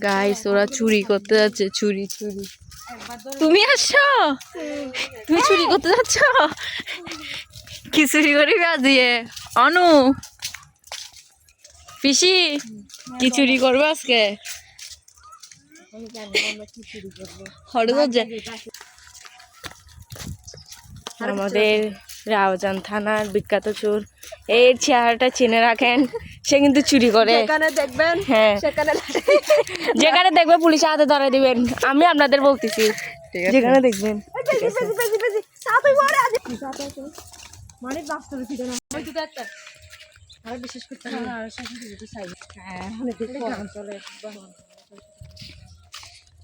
Guys ওরা চুরি করতে যাচ্ছে, চুরি চুরি। তুমি আসছো, তুমি চুরি করতে যাচ্ছ? কি চুরি করবি আজকে অনু? পিসি কি চুরি করবে আজকে? আমাদের রাউজান থানার বিখ্যাত চোর, এই চেহারাটা চিনে রাখেন, সে কিন্তু চুরি করে। দেখবেন, হ্যাঁ, যেখানে দেখবে পুলিশে হাতে ধরে দিবেন, আমি আপনাদের বলতেছি, যেখানে দেখবেন।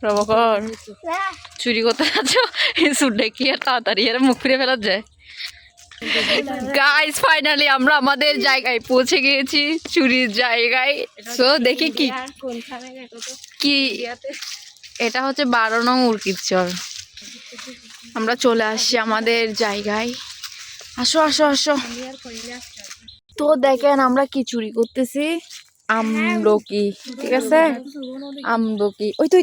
প্রভাকর চুরি করতে যাচ্ছ, সুটে কি আর তাড়াতাড়ি এর মুখ ফিরে ফেলা যায়। গাইস ফাইনালি আমরা আমাদের জায়গায় পৌঁছে গিয়েছি, চুরির জায়গায়। সো দেখি কি কি এটা হচ্ছে 12 নং উর্কির চর। আমরা চলে আসছি আমাদের জায়গায়। আসো আসো আসো। তো দেখেন আমরা কি চুরি করতেছি, আমলকি। ঠিক আছে, আমলকি। ওই তো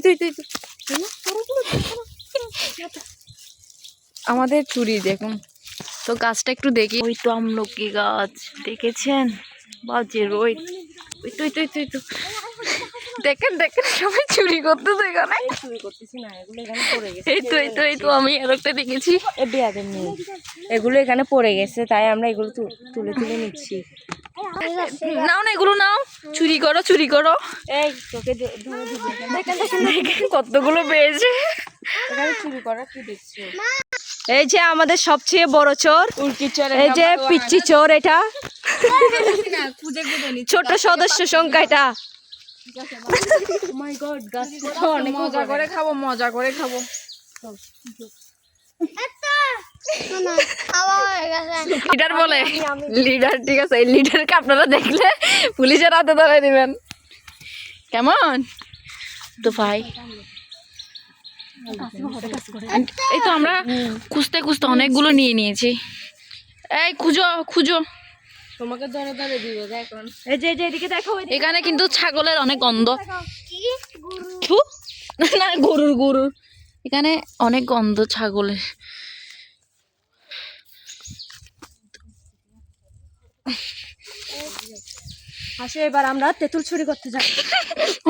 আমাদের চুরি দেখুন তো, গাছটা একটু দেখি। ওই তো আমলকি গাছ, দেখেছেন? বাজে ওই তো দেখেন দেখেন, সবাই চুরি করতেছে এখানে। এই তো আমি আর একটা দেখেছি, এগুলো এখানে পড়ে গেছে, তাই আমরা এগুলো তুলে তুলে নিচ্ছি। নাও না, এগুলো নাও, চুরি করো চুরি করো। এই তোকে দেখেন কতগুলো পেয়েছে। চুরি করা কি দেখছো? এই যে আমাদের সবচেয়ে বড় চোর, এই যে পিচ্চি চোর, এটা ছোট সদস্য সংখ্যা এটা। মজা করে খাবো, মজা করে খাবো। লিডার বলে, লিডার। ঠিক আছে, এই লিডারকে আপনারা দেখলে পুলিশের হাতে ধরে দিবেন, কেমন? তো ভাই এই তো আমরা খুঁজতে খুঁজতে অনেকগুলো নিয়ে নিয়েছি। এই খুঁজো খুঁজো, তোমাকে ধরে ধরে দিব। এখন এই যে এদিকে দেখো, এখানে কিন্তু ছাগলের অনেক গন্ধ। না, গরুর এখানে অনেক গন্ধ ছাগলের। আসো এবার আমরা তেঁতুল চুরি করতে যাই।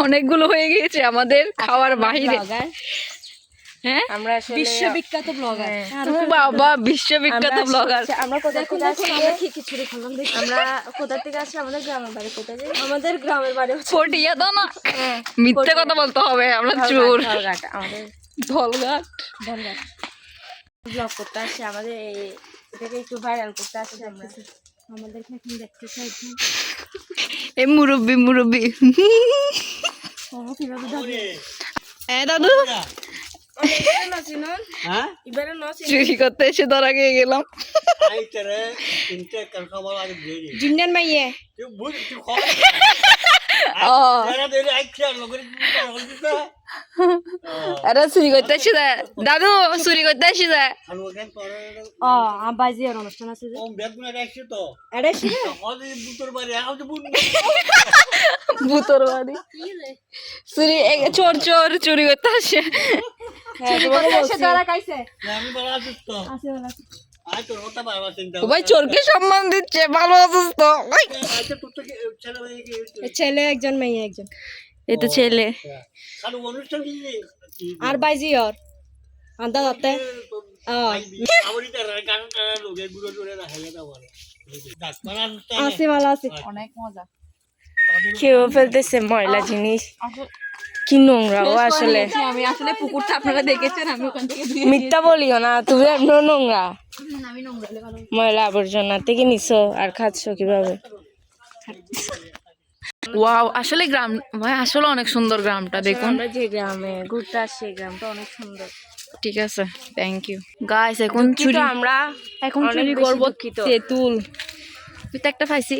অনেকগুলো হয়ে গিয়েছে আমাদের খাওয়ার বাহিরে। হ্যাঁ, আমরা বিশ্ববিখ্যাত ব্লগার। বাবা, বিশ্ববিখ্যাত ব্লগার। আমরা কোথায় কি চুরি করলাম দেখি। আমরা কোথা থেকে আসি? আমাদের গ্রামের বাড়ি। কোথায় যাই? আমাদের গ্রামের বাড়ি পটিয়া দাও না, মিথ্যে কথা বলতে হবে, আমরা চোর। আমাদের ধলঘাট ব্লগ করতে আসি, আমাদের এটাকে একটু ভাইরাল করতে আসি। আমরা আমাদেরকে এখন দেখতে চাই। এই মুরব্বি দাদু চুরি করতে এসে ধরা গিয়ে গেলাম। জিন্নান মাইয়ে আরে চুরি করতে আসি যায় দাদু, চুরি করতে আসি যায়। বাজি আর অনুষ্ঠান আছে যে ভূতর বাড়ি চুরি, চোর চোর চুরি করতে আসে। ভাই চোরকে সম্মান দিচ্ছে, ভালো আছিস তো? ছেলে একজন, মেয়ে একজন। এই তো ছেলে আর বাইজি ওর আন্দা দতে অনেক মজা। খেয়েও ফেলতেছে ময়লা জিনিস, কি নোংরাও আসলে। আমি আসলে পুকুরটা আপনারা দেখেছেন, আমি ওখান থেকে মিথ্যা বলিও না, তুমি এমন নোংরা, ময়লা আবর্জনা থেকে নিছো আর খাচ্ছ কিভাবে? ওয়াও, আসলে গ্রাম ভাই আসলে অনেক সুন্দর গ্রামটা। দেখুন আমরা যে গ্রামে ঘুরতে আসছি, গ্রামটা অনেক সুন্দর। ঠিক আছে, থ্যাংক ইউ গাইস। এখন চুরি আমরা এখন চুরি করবো তেঁতুল। তুই তো একটা পাইছি।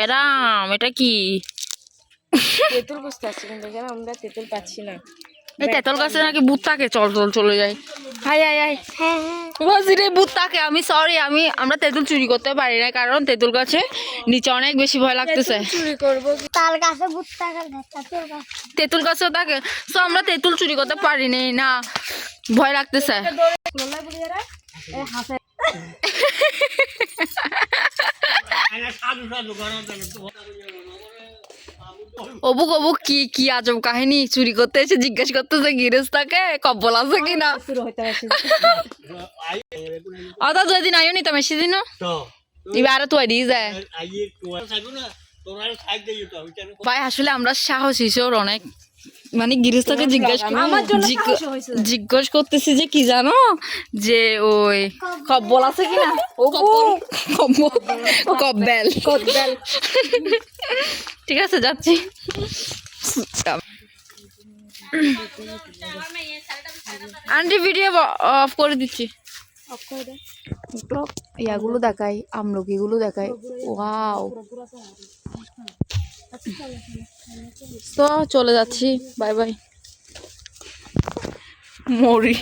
এরাম এটা কি তেঁতুল বুঝতে পারছি, কিন্তু এখানে আমরা তেঁতুল পাচ্ছি না। এই তেঁতুল গাছে নাকি ভূত থাকে, চল চল চলে যাই। হাই হাই হাই, ওয়াজিরে ভূত থাকে। আমি সরি, আমরা তেঁতুল চুরি করতে পারি না, কারণ তেঁতুল গাছে নিচে অনেক বেশি ভয় লাগতেছে। চুরি করবো তাল গাছে ভূত থাকার তেঁতুল গাছেও থাকে, তো আমরা তেঁতুল চুরি করতে পারি না, ভয় লাগতেছে। অবুক অবুক কি কি আজব কাহিনী, চুরি করতে এসে জিজ্ঞেস করতেছে গিরেস্তাকে কব্বল আছে কিনা। অর্থাৎ যেদিন আইও নি তুমি সেদিন এবার আরো তুই দিয়ে যায়। ভাই আসলে আমরা সাহসী ওর অনেক, মানে গিরিস্তাকে জিজ্ঞেস করতেছি যে কি জানো, যে ওই কব্বল আছে কিনা। কব্বেল ঠিক আছে, যাচ্ছি। আন্টি ভিডিও অফ করে দিচ্ছি। ইয়াগুলো দেখাই, আমলকিগুলো দেখাই। ওয়াও, তো চলে যাচ্ছি, বাই বাই। মরি।